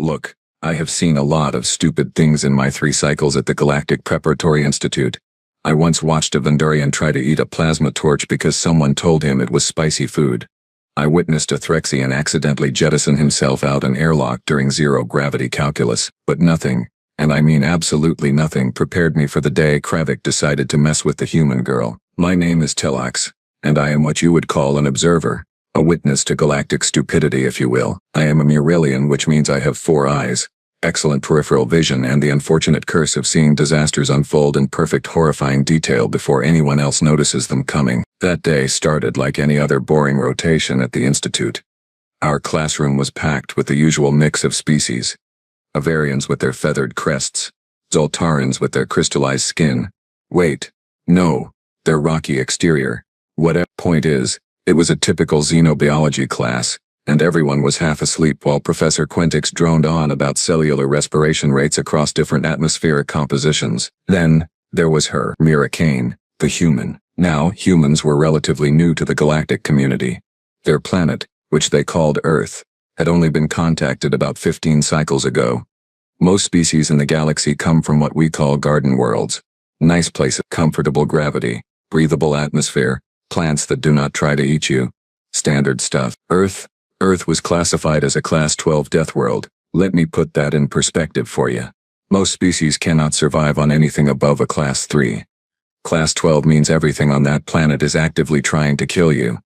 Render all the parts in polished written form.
Look, I have seen a lot of stupid things in my 3 cycles at the Galactic Preparatory Institute. I once watched a Vendurian try to eat a plasma torch because someone told him it was spicy food. I witnessed a Threxian accidentally jettison himself out an airlock during zero-gravity calculus, but nothing, and I mean absolutely nothing, prepared me for the day Kravik decided to mess with the human girl. My name is Tilax, and I am what you would call an observer. A witness to galactic stupidity, if you will. I am a Muralian, which means I have 4 eyes, excellent peripheral vision, and the unfortunate curse of seeing disasters unfold in perfect horrifying detail before anyone else notices them coming. That day started like any other boring rotation at the Institute. Our classroom was packed with the usual mix of species. Avarians with their feathered crests, Zoltarans with their crystallized skin. Wait, no, their rocky exterior. Whatever. Point is, it was a typical xenobiology class, and everyone was half asleep while Professor Quentix droned on about cellular respiration rates across different atmospheric compositions. Then, there was her, Mira Kane, the human. Now, humans were relatively new to the galactic community. Their planet, which they called Earth, had only been contacted about 15 cycles ago. Most species in the galaxy come from what we call garden worlds. Nice places, comfortable gravity, breathable atmosphere, plants that do not try to eat you. Standard stuff. Earth was classified as a Class 12 Deathworld. Let me put that in perspective for you. Most species cannot survive on anything above a Class 3. Class 12 means everything on that planet is actively trying to kill you.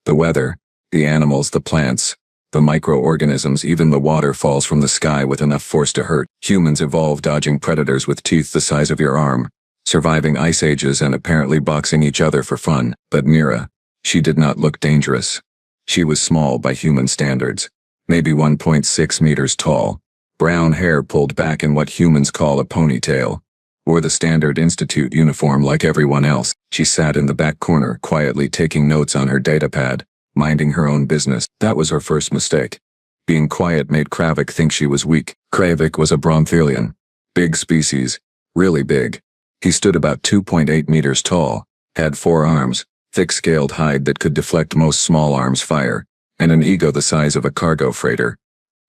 The weather, the animals, the plants, the microorganisms, even the water falls from the sky with enough force to hurt. Humans evolved dodging predators with teeth the size of your arm, surviving ice ages and apparently boxing each other for fun. But Mira, she did not look dangerous. She was small by human standards, maybe 1.6 meters tall, brown hair pulled back in what humans call a ponytail, wore the standard institute uniform like everyone else. She sat in the back corner quietly taking notes on her datapad, minding her own business. That was her first mistake. Being quiet made Kravik think she was weak. Kravik was a Bronthelian. Big species. Really big. He stood about 2.8 meters tall, had 4 arms, thick-scaled hide that could deflect most small arms' fire, and an ego the size of a cargo freighter.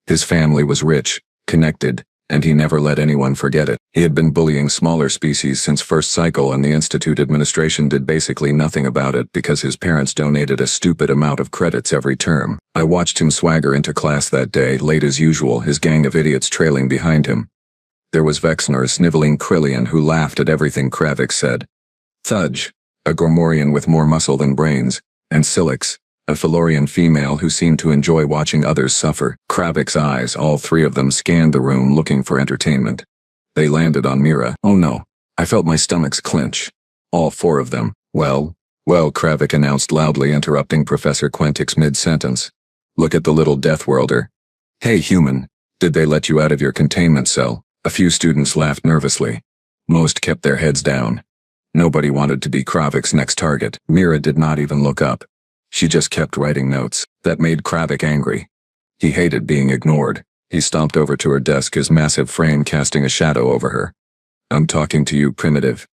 His family was rich, connected, and he never let anyone forget it. He had been bullying smaller species since first cycle, and the Institute administration did basically nothing about it because his parents donated a stupid amount of credits every term. I watched him swagger into class that day, late as usual, his gang of idiots trailing behind him. There was Vexner, a sniveling Krillian who laughed at everything Kravik said. Thudge, a Gormorian with more muscle than brains, and Silix, a Felorian female who seemed to enjoy watching others suffer. Kravik's eyes, all 3 of them, scanned the room looking for entertainment. They landed on Mira. Oh no, I felt my stomachs clench. All 4 of them. Well, Kravik announced loudly, interrupting Professor Quentix mid-sentence. Look at the little Deathworlder. Hey human, did they let you out of your containment cell? A few students laughed nervously. Most kept their heads down. Nobody wanted to be Kravik's next target. Mira did not even look up. She just kept writing notes. That made Kravik angry. He hated being ignored. He stomped over to her desk, his massive frame casting a shadow over her. I'm talking to you, primitive.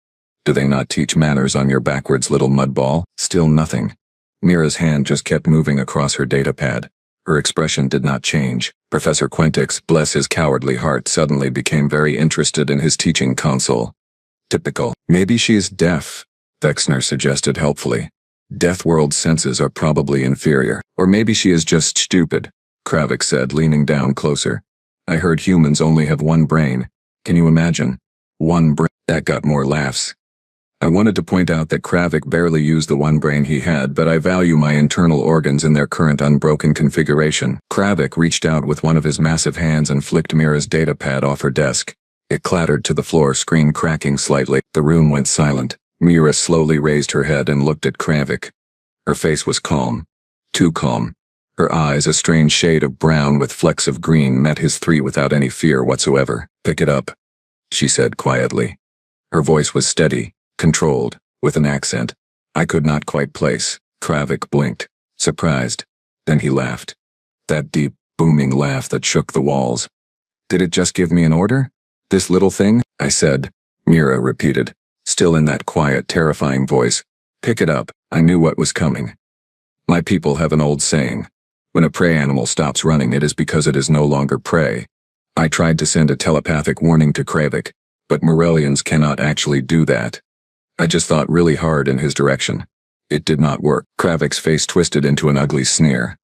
Do they not teach manners on your backwards little mudball? Still nothing. Mira's hand just kept moving across her datapad. Her expression did not change. Professor Quentix, bless his cowardly heart, suddenly became very interested in his teaching console. Typical. Maybe she is deaf, Vexner suggested helpfully. Deathworld senses are probably inferior. Or maybe she is just stupid, Kravik said, leaning down closer. I heard humans only have 1 brain. Can you imagine? 1 brain. That got more laughs. I wanted to point out that Kravik barely used the 1 brain he had, but I value my internal organs in their current unbroken configuration. Kravik reached out with one of his massive hands and flicked Mira's datapad off her desk. It clattered to the floor, screen cracking slightly. The room went silent. Mira slowly raised her head and looked at Kravik. Her face was calm. Too calm. Her eyes, a strange shade of brown with flecks of green, met his 3 without any fear whatsoever. Pick it up, she said quietly. Her voice was steady, controlled, with an accent I could not quite place. Kravik blinked, surprised. Then he laughed. That deep, booming laugh that shook the walls. Did it just give me an order? This little thing? I said. Mira repeated, still in that quiet, terrifying voice. Pick it up. I knew what was coming. My people have an old saying. When a prey animal stops running, it is because it is no longer prey. I tried to send a telepathic warning to Kravik, but Morellians cannot actually do that. I just thought really hard in his direction. It did not work. Kravik's face twisted into an ugly sneer.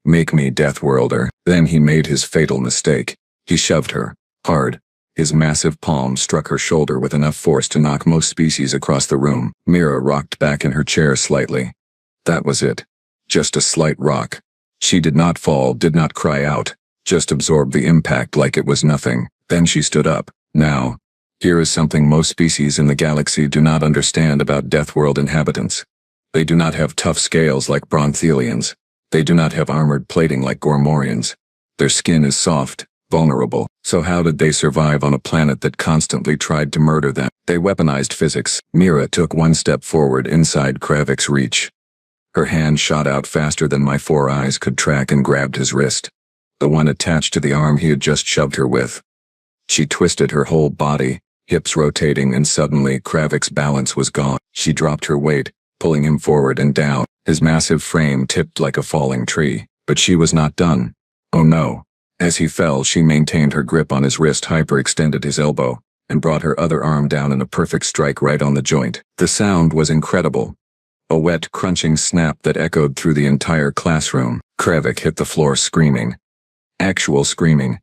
Make me Deathworlder. Then he made his fatal mistake. He shoved her. Hard. His massive palm struck her shoulder with enough force to knock most species across the room. Mira rocked back in her chair slightly. That was it. Just a slight rock. She did not fall, did not cry out, just absorbed the impact like it was nothing. Then she stood up. Now, here is something most species in the galaxy do not understand about Deathworld inhabitants. They do not have tough scales like Bronthelians. They do not have armored plating like Gormorians. Their skin is soft, vulnerable. So how did they survive on a planet that constantly tried to murder them? They weaponized physics. Mira took one step forward inside Kravik's reach. Her hand shot out faster than my 4 eyes could track and grabbed his wrist. The one attached to the arm he had just shoved her with. She twisted her whole body, hips rotating, and suddenly Kravik's balance was gone. She dropped her weight, pulling him forward and down. His massive frame tipped like a falling tree. But she was not done. Oh no. As he fell, she maintained her grip on his wrist, hyperextended his elbow, and brought her other arm down in a perfect strike right on the joint. The sound was incredible. A wet, crunching snap that echoed through the entire classroom. Kravik hit the floor screaming. Actual screaming.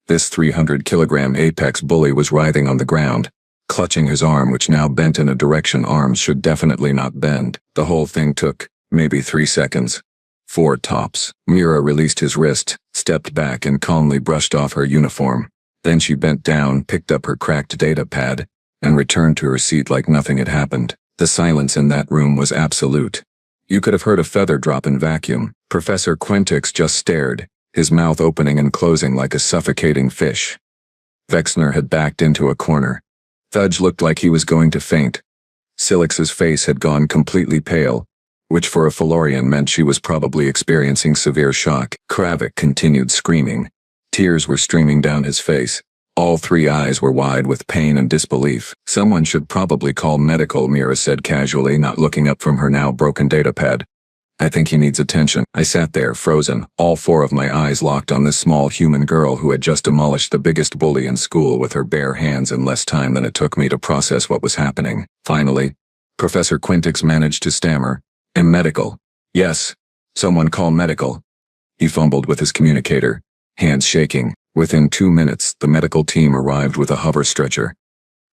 This 300-kilogram apex bully was writhing on the ground, clutching his arm, which now bent in a direction arms should definitely not bend. The whole thing took, maybe 3 seconds. 4 tops. Mira released his wrist, stepped back, and calmly brushed off her uniform. Then she bent down, picked up her cracked data pad, and returned to her seat like nothing had happened. The silence in that room was absolute. You could have heard a feather drop in vacuum. Professor Quentix just stared, his mouth opening and closing like a suffocating fish. Vexner had backed into a corner. Thudge looked like he was going to faint. Silix's face had gone completely pale, which for a Felorian meant she was probably experiencing severe shock. Kravik continued screaming. Tears were streaming down his face. All 3 eyes were wide with pain and disbelief. Someone should probably call medical, Mira said casually, not looking up from her now broken datapad. I think he needs attention. I sat there, frozen, all 4 of my eyes locked on this small human girl who had just demolished the biggest bully in school with her bare hands in less time than it took me to process what was happening. Finally, Professor Quentix managed to stammer. Medical. Yes. Someone call medical. He fumbled with his communicator, hands shaking. Within 2 minutes, the medical team arrived with a hover stretcher.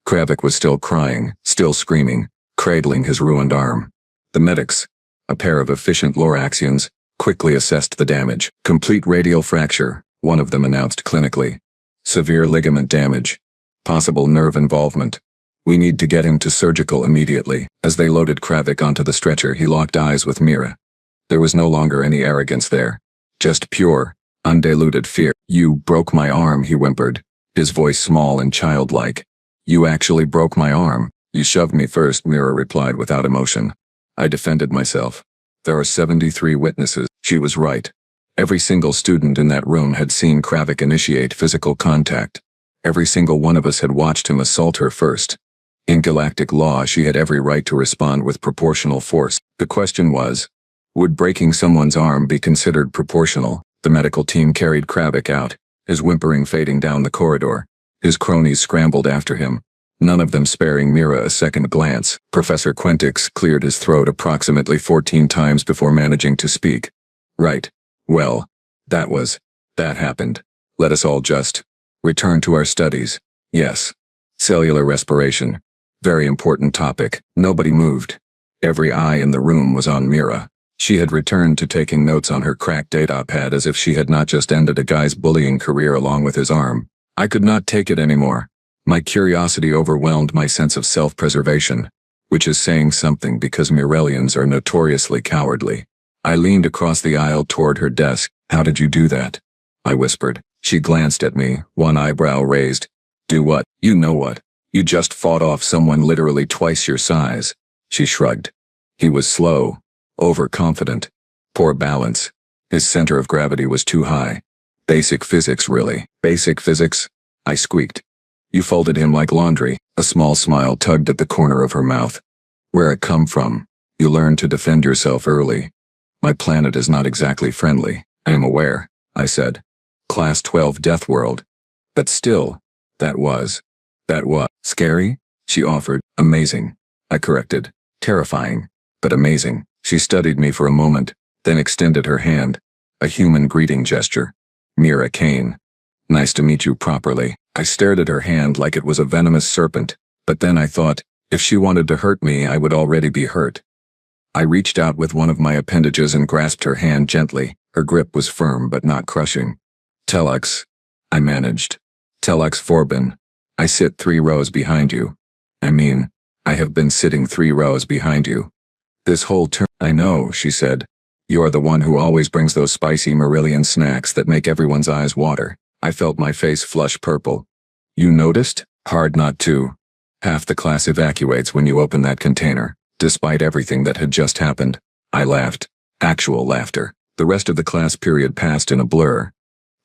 Kravik was still crying, still screaming, cradling his ruined arm. The medics, a pair of efficient Loraxians, quickly assessed the damage. Complete radial fracture, one of them announced clinically. Severe ligament damage. Possible nerve involvement. We need to get him to surgical immediately. As they loaded Kravik onto the stretcher, he locked eyes with Mira. There was no longer any arrogance there. Just pure, undiluted fear. You broke my arm, he whimpered, his voice small and childlike. You actually broke my arm. You shoved me first, Mira replied without emotion. I defended myself. There are 73 witnesses. She was right. Every single student in that room had seen Kravik initiate physical contact. Every single one of us had watched him assault her first. In galactic law, she had every right to respond with proportional force. The question was, would breaking someone's arm be considered proportional? The medical team carried Kravik out, his whimpering fading down the corridor. His cronies scrambled after him, none of them sparing Mira a second glance. Professor Quentix cleared his throat approximately 14 times before managing to speak. Right. Well, that happened. Let us all just return to our studies. Yes. Cellular respiration. Very important topic. Nobody moved. Every eye in the room was on Mira. She had returned to taking notes on her cracked datapad as if she had not just ended a guy's bullying career along with his arm. I could not take it anymore. My curiosity overwhelmed my sense of self-preservation, which is saying something because Mirelians are notoriously cowardly. I leaned across the aisle toward her desk. How did you do that? I whispered. She glanced at me, one eyebrow raised. Do what? You know what? You just fought off someone literally twice your size. She shrugged. He was slow, overconfident, poor balance. His center of gravity was too high. Basic physics, really. Basic physics? I squeaked. You folded him like laundry. A small smile tugged at the corner of her mouth. Where it come from? You learned to defend yourself early. My planet is not exactly friendly. I am aware, I said. Class 12 Deathworld. But still, that was scary, she offered. Amazing, I corrected. Terrifying, but amazing. She studied me for a moment, then extended her hand. A human greeting gesture. Mira Kane. Nice to meet you properly. I stared at her hand like it was a venomous serpent, but then I thought, if she wanted to hurt me, I would already be hurt. I reached out with one of my appendages and grasped her hand gently. Her grip was firm but not crushing. Telux, I managed. Telux Forbin. I sit 3 rows behind you. I have been sitting 3 rows behind you. This whole term. I know, she said. You're the one who always brings those spicy Marillion snacks that make everyone's eyes water. I felt my face flush purple. You noticed? Hard not to. Half the class evacuates when you open that container, despite everything that had just happened. I laughed. Actual laughter. The rest of the class period passed in a blur.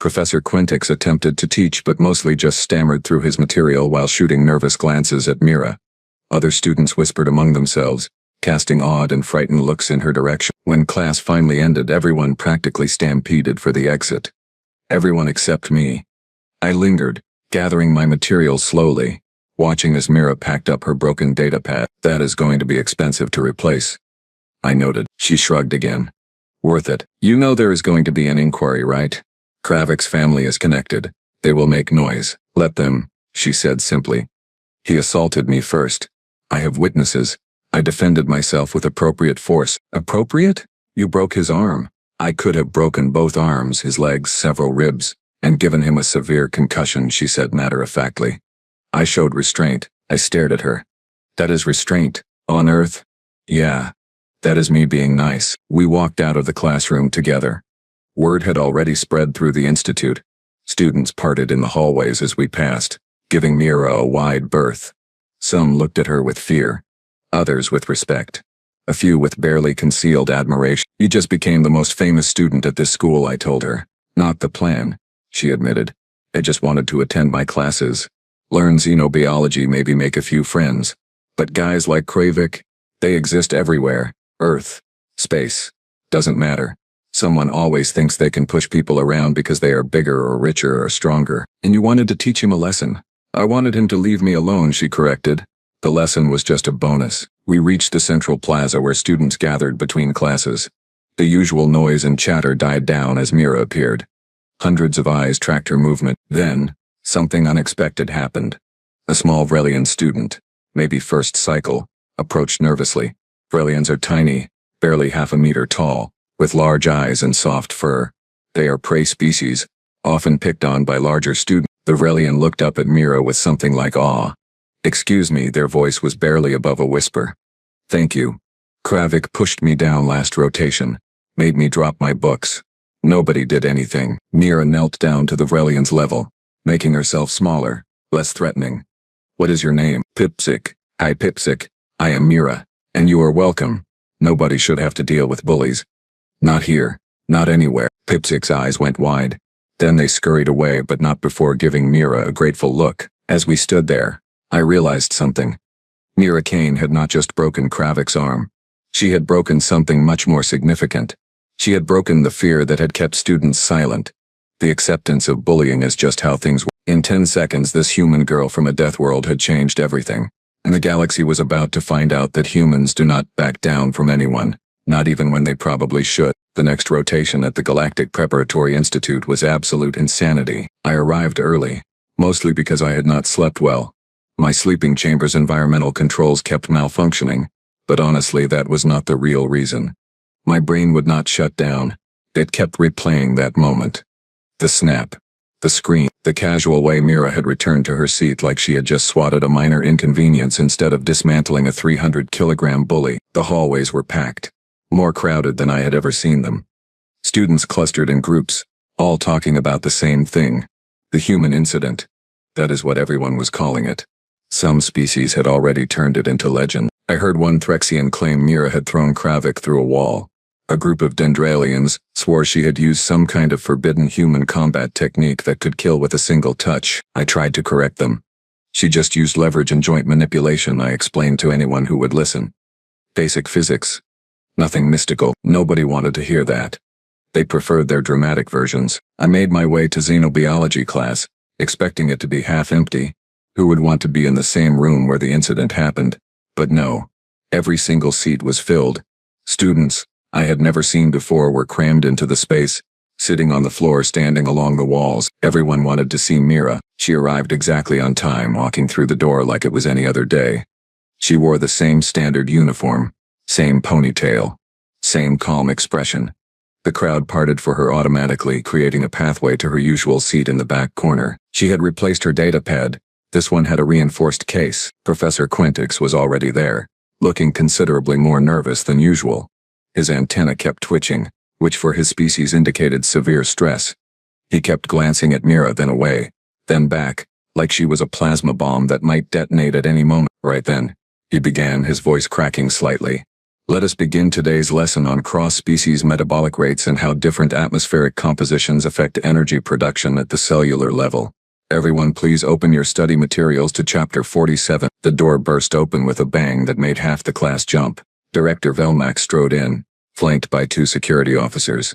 Professor Quintix attempted to teach but mostly just stammered through his material while shooting nervous glances at Mira. Other students whispered among themselves, casting odd and frightened looks in her direction. When class finally ended, everyone practically stampeded for the exit. Everyone except me. I lingered, gathering my materials slowly, watching as Mira packed up her broken datapad. That is going to be expensive to replace, I noted. She shrugged again. Worth it. You know there is going to be an inquiry, right? Kravik's family is connected. They will make noise. Let them, she said simply. He assaulted me first. I have witnesses. I defended myself with appropriate force. Appropriate? You broke his arm. I could have broken both arms, his legs, several ribs, and given him a severe concussion, she said matter-of-factly. I showed restraint. I stared at her. That is restraint. On Earth? Yeah. That is me being nice. We walked out of the classroom together. Word had already spread through the institute. Students parted in the hallways as we passed, giving Mira a wide berth. Some looked at her with fear. Others with respect. A few with barely concealed admiration. You just became the most famous student at this school, I told her. Not the plan, she admitted. I just wanted to attend my classes. Learn xenobiology, maybe make a few friends. But guys like Kravik, they exist everywhere. Earth. Space. Doesn't matter. Someone always thinks they can push people around because they are bigger or richer or stronger. And you wanted to teach him a lesson. I wanted him to leave me alone, she corrected. The lesson was just a bonus. We reached the central plaza where students gathered between classes. The usual noise and chatter died down as Mira appeared. Hundreds of eyes tracked her movement. Then, something unexpected happened. A small Vrelian student, maybe first cycle, approached nervously. Vrelians are tiny, barely half a meter tall, with large eyes and soft fur. They are prey species, often picked on by larger students. The Vrelian looked up at Mira with something like awe. Excuse me, their voice was barely above a whisper. Thank you. Kravik pushed me down last rotation, made me drop my books. Nobody did anything. Mira knelt down to the Vrelian's level, making herself smaller, less threatening. What is your name? Pipsik. Hi Pipsik. I am Mira, and you are welcome. Nobody should have to deal with bullies. Not here. Not anywhere. Pipsik's eyes went wide. Then they scurried away, but not before giving Mira a grateful look. As we stood there, I realized something. Mira Kane had not just broken Kravik's arm. She had broken something much more significant. She had broken the fear that had kept students silent. The acceptance of bullying as just how things were. In 10 seconds, this human girl from a Deathworld had changed everything. And the galaxy was about to find out that humans do not back down from anyone, not even when they probably should. The next rotation at the Galactic Preparatory Institute was absolute insanity. I arrived early, mostly because I had not slept well. My sleeping chamber's environmental controls kept malfunctioning, but honestly that was not the real reason. My brain would not shut down. It kept replaying that moment. The snap. The scream. The casual way Mira had returned to her seat like she had just swatted a minor inconvenience instead of dismantling a 300-kilogram bully. The hallways were packed. More crowded than I had ever seen them. Students clustered in groups, all talking about the same thing. The human incident. That is what everyone was calling it. Some species had already turned it into legend. I heard one Threxian claim Mira had thrown Kravik through a wall. A group of Dendralians swore she had used some kind of forbidden human combat technique that could kill with a single touch. I tried to correct them. She just used leverage and joint manipulation, I explained to anyone who would listen. Basic physics. Nothing mystical. Nobody wanted to hear that. They preferred their dramatic versions. I made my way to xenobiology class, expecting it to be half empty. Who would want to be in the same room where the incident happened? But no. Every single seat was filled. Students I had never seen before were crammed into the space, sitting on the floor, standing along the walls. Everyone wanted to see Mira. She arrived exactly on time, walking through the door like it was any other day. She wore the same standard uniform, same ponytail, same calm expression. The crowd parted for her automatically, creating a pathway to her usual seat in the back corner. She had replaced her datapad. This one had a reinforced case. Professor Quintix was already there, looking considerably more nervous than usual. His antenna kept twitching, which for his species indicated severe stress. He kept glancing at Mira, then away, then back, like she was a plasma bomb that might detonate at any moment. Right then, he began, his voice cracking slightly. Let us begin today's lesson on cross-species metabolic rates and how different atmospheric compositions affect energy production at the cellular level. Everyone please open your study materials to chapter 47. The door burst open with a bang that made half the class jump. Director Velmac strode in, flanked by 2 security officers.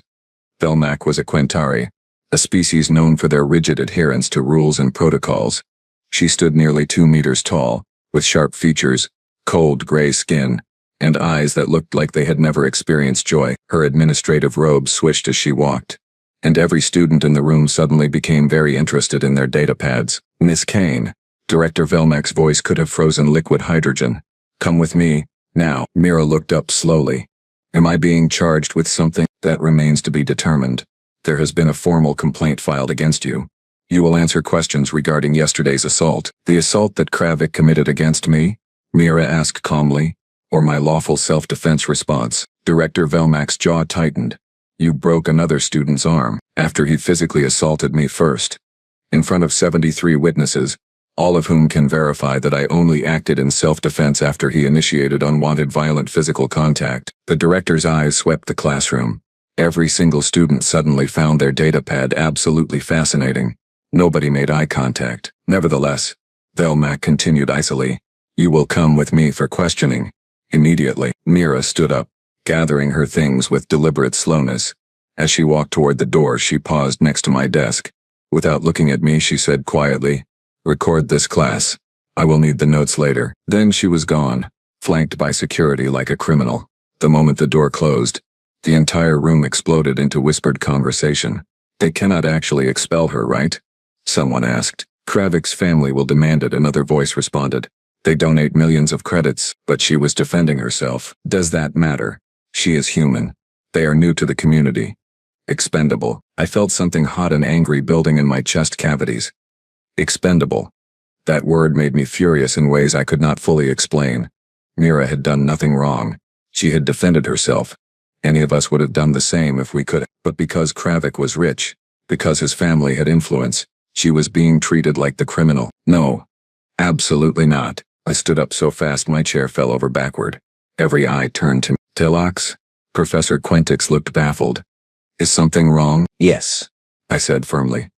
Velmac was a Quintari, a species known for their rigid adherence to rules and protocols. She stood nearly 2 meters tall, with sharp features, cold gray skin, and eyes that looked like they had never experienced joy. Her administrative robe swished as she walked, and every student in the room suddenly became very interested in their datapads. Miss Kane, Director Velmac's voice could have frozen liquid hydrogen. Come with me, now. Mira looked up slowly. Am I being charged with something? That remains to be determined. There has been a formal complaint filed against you. You will answer questions regarding yesterday's assault. The assault that Kravik committed against me? Mira asked calmly. Or my lawful self-defense response? Director Velmac's jaw tightened. You broke another student's arm, after he physically assaulted me first. In front of 73 witnesses, all of whom can verify that I only acted in self-defense after he initiated unwanted violent physical contact. The director's eyes swept the classroom. Every single student suddenly found their datapad absolutely fascinating. Nobody made eye contact. Nevertheless, Velmac continued icily. You will come with me for questioning. Immediately, Mira stood up, gathering her things with deliberate slowness. As she walked toward the door, she paused next to my desk. Without looking at me, she said quietly, "Record this class. I will need the notes later." Then she was gone, flanked by security like a criminal. The moment the door closed, the entire room exploded into whispered conversation. They cannot actually expel her, right? Someone asked. Kravik's family will demand it, another voice responded. They donate millions of credits, but she was defending herself. Does that matter? She is human. They are new to the community. Expendable. I felt something hot and angry building in my chest cavities. Expendable. That word made me furious in ways I could not fully explain. Mira had done nothing wrong. She had defended herself. Any of us would have done the same if we could. But because Kravik was rich, because his family had influence, she was being treated like the criminal. No. Absolutely not. I stood up so fast my chair fell over backward. Every eye turned to me. Tilox? Professor Quintix looked baffled. Is something wrong? Yes, I said firmly.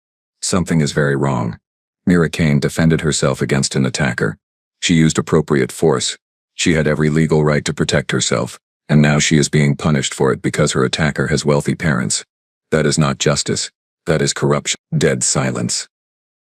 Something is very wrong. Mira Kane defended herself against an attacker. She used appropriate force. She had every legal right to protect herself, and now she is being punished for it because her attacker has wealthy parents. That is not justice. That is corruption. Dead silence.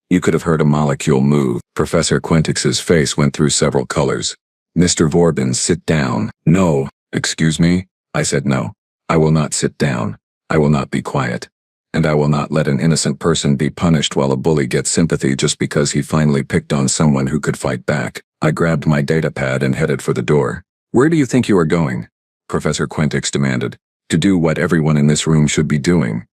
You could have heard a molecule move. Professor Quintix's face went through several colors. Mr. Vorbin, sit down. No. Excuse me? I said no. I will not sit down. I will not be quiet. And I will not let an innocent person be punished while a bully gets sympathy just because he finally picked on someone who could fight back. I grabbed my datapad and headed for the door. Where do you think you are going? Professor Quintix demanded. To do what everyone in this room should be doing.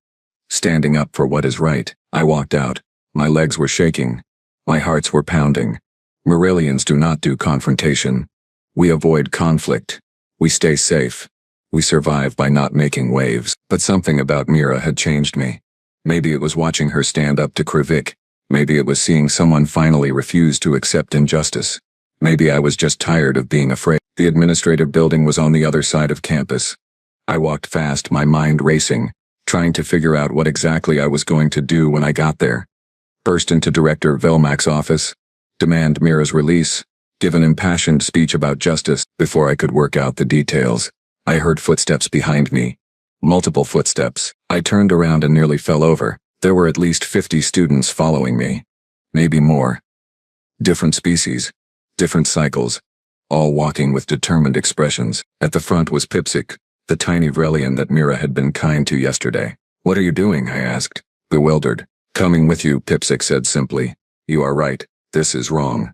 Standing up for what is right. I walked out. My legs were shaking. My hearts were pounding. Marillians do not do confrontation. We avoid conflict. We stay safe. We survive by not making waves. But something about Mira had changed me. Maybe it was watching her stand up to Kravik. Maybe it was seeing someone finally refuse to accept injustice. Maybe I was just tired of being afraid. The administrative building was on the other side of campus. I walked fast, my mind racing, trying to figure out what exactly I was going to do when I got there. Burst into Director Velmac's office, demand Mira's release, give an impassioned speech about justice. Before I could work out the details, I heard footsteps behind me. Multiple footsteps. I turned around and nearly fell over. There were at least 50 students following me. maybe more. Different species, different cycles, all walking with determined expressions. At the front was Pipsik, the tiny Vrelian that Mira had been kind to yesterday. "What are you doing?" I asked, bewildered. "Coming with you," Pipsik said simply. "You are right, this is wrong.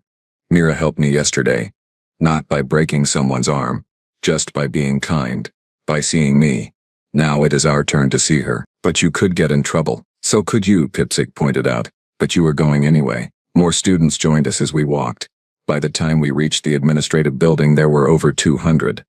Mira helped me yesterday. Not by breaking someone's arm, just by being kind, by seeing me. Now it is our turn to see her." "But you could get in trouble." "So could you," Pipsik pointed out. "But you were going anyway." More students joined us as we walked. By the time we reached the administrative building, there were over 200.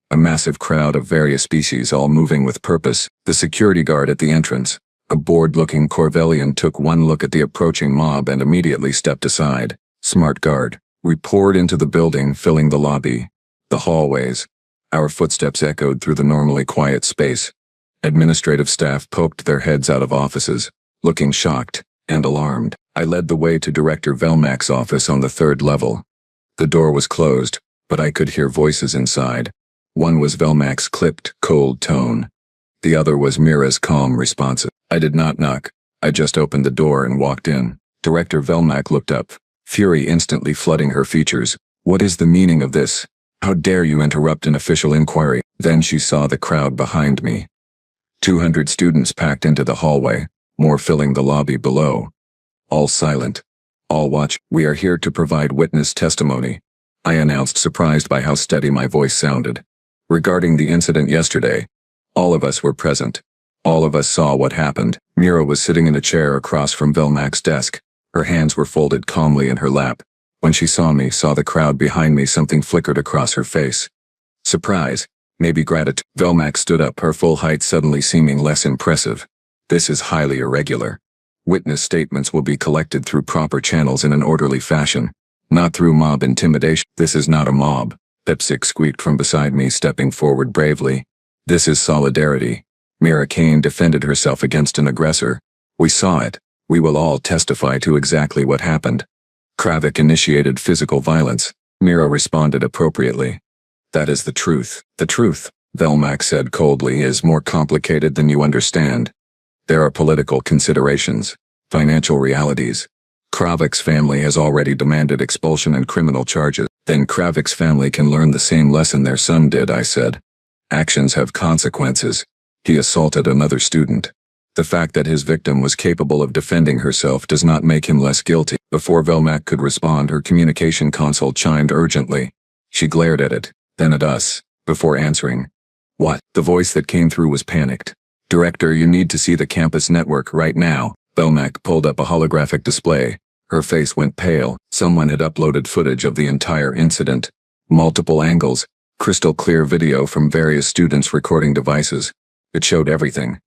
A massive crowd of various species, all moving with purpose. The security guard at the entrance, a bored-looking Corvellian, took one look at the approaching mob and immediately stepped aside. Smart guard. We poured into the building, filling the lobby, the hallways. Our footsteps echoed through the normally quiet space. Administrative staff poked their heads out of offices, looking shocked and alarmed. I led the way to Director Velmak's office on the 3rd level. The door was closed, but I could hear voices inside. One was Velmak's clipped, cold tone. The other was Mira's calm response. I did not knock. I just opened the door and walked in. Director Velmak looked up, fury instantly flooding her features. "What is the meaning of this? How dare you interrupt an official inquiry?" Then she saw the crowd behind me. 200 students packed into the hallway, more filling the lobby below. All silent. All watch. "We are here to provide witness testimony," I announced, surprised by how steady my voice sounded. "Regarding the incident yesterday, all of us were present. All of us saw what happened." Mira was sitting in a chair across from Velmak's desk. Her hands were folded calmly in her lap. When she saw the crowd behind me, something flickered across her face. Surprise, maybe gratitude. Velmak stood up, her full height suddenly seeming less impressive. "This is highly irregular. Witness statements will be collected through proper channels in an orderly fashion, not through mob intimidation." "This is not a mob," Pipsik squeaked from beside me, stepping forward bravely. "This is solidarity. Mira Kane defended herself against an aggressor. We saw it. We will all testify to exactly what happened. Kravik initiated physical violence." Mira responded appropriately. "That is the truth." "The truth," Velmak said coldly, "is more complicated than you understand. There are political considerations, financial realities. Kravik's family has already demanded expulsion and criminal charges." "Then Kravik's family can learn the same lesson their son did," I said. "Actions have consequences. He assaulted another student. The fact that his victim was capable of defending herself does not make him less guilty." Before Velmak could respond, her communication console chimed urgently. She glared at it, then at us, before answering. "What?" The voice that came through was panicked. "Director, you need to see the campus network right now." Velmak pulled up a holographic display. Her face went pale. Someone had uploaded footage of the entire incident. Multiple angles, crystal clear video from various students' recording devices. It showed everything.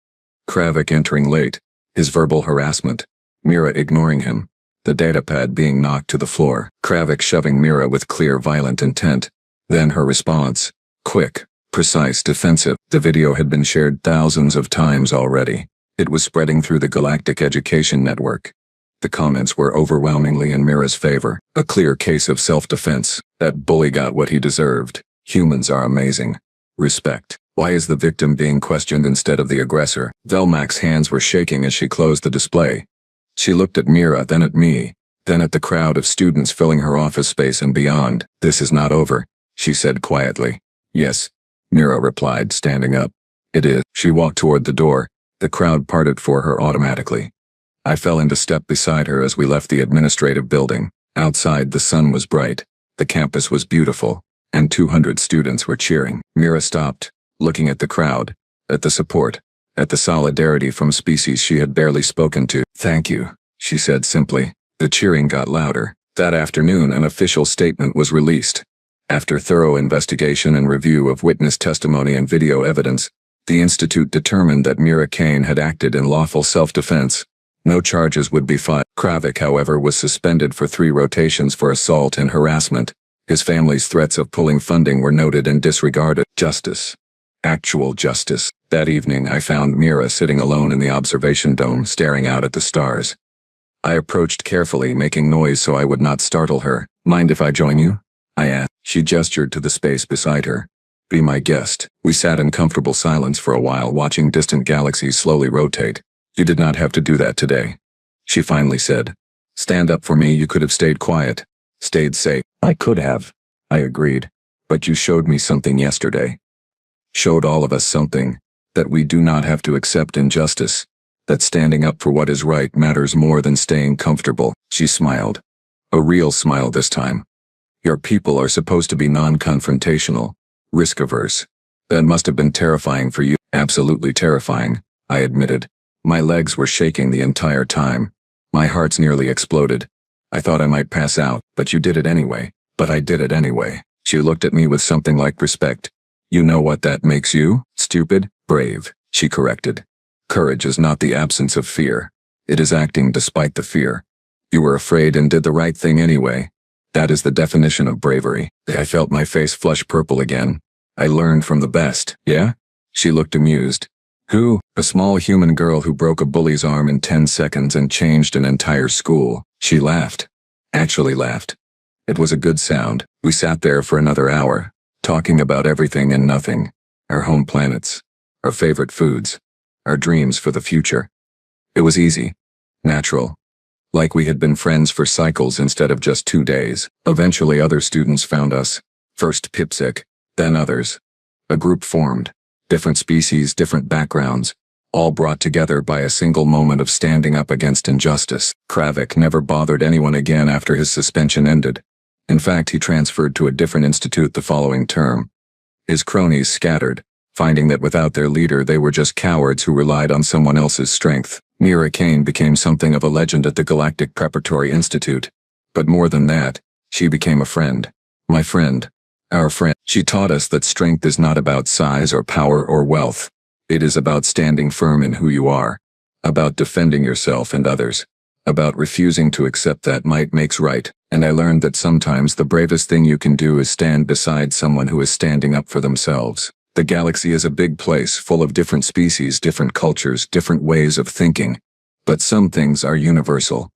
Kravik entering late, his verbal harassment, Mira ignoring him, the datapad being knocked to the floor, Kravik shoving Mira with clear violent intent. Then her response, quick, precise, defensive. The video had been shared thousands of times already. It was spreading through the Galactic Education Network. The comments were overwhelmingly in Mira's favor. A clear case of self-defense. That bully got what he deserved. Humans are amazing. Respect. Why is the victim being questioned instead of the aggressor? Velmak's hands were shaking as she closed the display. She looked at Mira, then at me, then at the crowd of students filling her office space and beyond. "This is not over," she said quietly. "Yes," Mira replied, standing up. "It is." She walked toward the door. The crowd parted for her automatically. I fell into step beside her as we left the administrative building. Outside, the sun was bright. The campus was beautiful, and 200 students were cheering. Mira stopped, looking at the crowd, at the support, at the solidarity from species she had barely spoken to. "Thank you," she said simply. The cheering got louder. That afternoon, an official statement was released. After thorough investigation and review of witness testimony and video evidence, the Institute determined that Mira Kane had acted in lawful self-defense. No charges would be filed. Kravik, however, was suspended for 3 rotations for assault and harassment. His family's threats of pulling funding were noted and disregarded. Justice. Actual justice. That evening, I found Mira sitting alone in the observation dome, staring out at the stars. I approached carefully, making noise so I would not startle her. "Mind if I join you?" I asked. She gestured to the space beside her. "Be my guest." We sat in comfortable silence for a while, watching distant galaxies slowly rotate. "You did not have to do that today," she finally said. Stand up for me. You could have stayed quiet. Stayed safe. I could have. I agreed. But you showed me something yesterday. Showed all of us something. That we do not have to accept injustice. That standing up for what is right matters more than staying comfortable. She smiled. A real smile this time. Your people are supposed to be non-confrontational, risk-averse. That must have been terrifying for you. Absolutely terrifying, I admitted. My legs were shaking the entire time. My heart's nearly exploded. I thought I might pass out, but you did it anyway. But I did it anyway. She looked at me with something like respect. You know what that makes you? Stupid? Brave, she corrected. Courage is not the absence of fear. It is acting despite the fear. You were afraid and did the right thing anyway. That is the definition of bravery. I felt my face flush purple again. I learned from the best, yeah? She looked amused. Who? A small human girl who broke a bully's arm in 10 seconds and changed an entire school. She laughed. Actually laughed. It was a good sound. We sat there for another hour, talking about everything and nothing. Our home planets. Our favorite foods. Our dreams for the future. It was easy. Natural. Like we had been friends for cycles instead of just 2 days. Eventually other students found us. First Pipsic, then others. A group formed. Different species, different backgrounds. All brought together by a single moment of standing up against injustice. Kravik never bothered anyone again after his suspension ended. In fact, he transferred to a different institute the following term. His cronies scattered, finding that without their leader they were just cowards who relied on someone else's strength. Mira Kane became something of a legend at the Galactic Preparatory Institute. But more than that, she became a friend. My friend. Our friend. She taught us that strength is not about size or power or wealth. It is about standing firm in who you are. About defending yourself and others. About refusing to accept that might makes right. And I learned that sometimes the bravest thing you can do is stand beside someone who is standing up for themselves. The galaxy is a big place full of different species, different cultures, different ways of thinking. But some things are universal.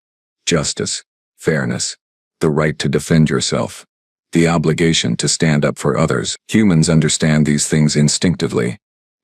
Justice, fairness, the right to defend yourself, the obligation to stand up for others. Humans understand these things instinctively.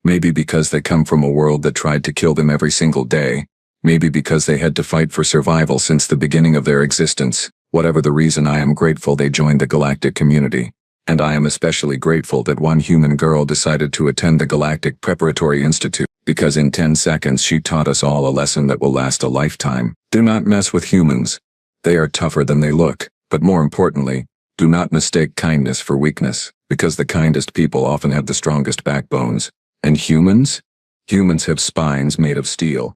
Maybe because they come from a world that tried to kill them every single day. Maybe because they had to fight for survival since the beginning of their existence. Whatever the reason, I am grateful they joined the galactic community. And I am especially grateful that one human girl decided to attend the Galactic Preparatory Institute, because in 10 seconds she taught us all a lesson that will last a lifetime. Do not mess with humans. They are tougher than they look, but more importantly, do not mistake kindness for weakness, because the kindest people often have the strongest backbones. And humans? Humans have spines made of steel.